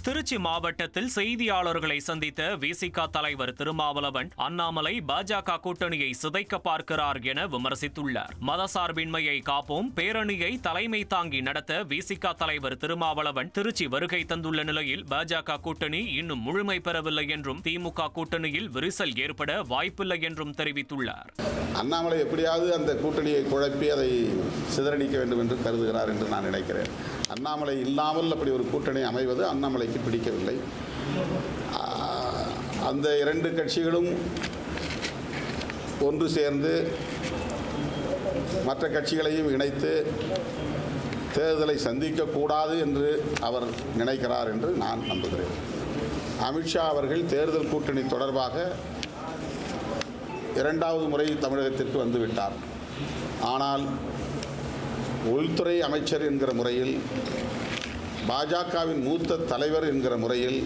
திருச்சி மாவட்டத்தில் செய்தியாளர்களை சந்தித்த விசிக தலைவர் திருமாவளவன் அண்ணாமலை பாஜக கூட்டணியை சிதைக்க பார்க்கிறார் என விமர்சித்துள்ளார். மதசார்பின்மையை காப்போம் பேரணியை தலைமை தாங்கி நடத்த விசிக தலைவர் திருமாவளவன் திருச்சி வருகை தந்துள்ள நிலையில் பாஜக கூட்டணி இன்னும் முழுமை பெறவில்லை என்றும் திமுக கூட்டணியில் விரிசல் ஏற்பட வாய்ப்பில்லை என்றும் தெரிவித்துள்ளார். அண்ணாமலை எப்படியாவது அந்த கூட்டணியை குழப்பி அதை சிதறடிக்க வேண்டும் என்று கருதுகிறார் என்று நான் நினைக்கிறேன். அண்ணாமலை இல்லாமல் அப்படி ஒரு கூட்டணி அமைவது அண்ணாமலைக்கு பிடிக்கவில்லை. அந்த இரண்டு கட்சிகளும் ஒன்று சேர்ந்து மற்ற கட்சிகளையும் இணைத்து தேர்தலை சந்திக்கக்கூடாது என்று அவர் நினைக்கிறார் என்று நான் நம்புகிறேன். அமித்ஷா அவர்கள் தேர்தல் கூட்டணி தொடர்பாக இரண்டாவது முறை தமிழகத்திற்கு வந்துவிட்டார். ஆனால் உள்துறை அமைச்சர் என்கிற முறையில், பாஜகவின் மூத்த தலைவர் என்கிற முறையில்,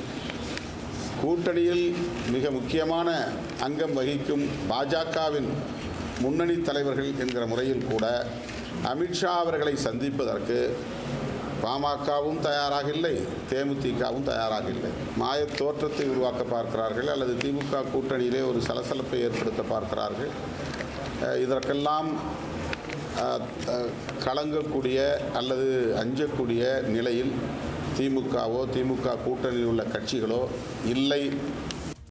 கூட்டணியில் மிக முக்கியமான அங்கம் வகிக்கும் பாஜகவின் முன்னணி தலைவர்கள் என்கிற முறையில் கூட அமித்ஷா அவர்களை சந்திப்பதற்கு பாமகவும் தயாராக இல்லை, தேமுதிகவும் தயாராக இல்லை. மாயத் தோற்றத்தை உருவாக்க பார்க்கிறார்கள் அல்லது திமுக கூட்டணியிலே ஒரு சலசலப்பை ஏற்படுத்த பார்க்கிறார்கள். இதற்கெல்லாம் கலங்கக்கூடிய அல்லது அஞ்சக்கூடிய நிலையில் திமுகவோ திமுக கூட்டணியில் உள்ள கட்சிகளோ இல்லை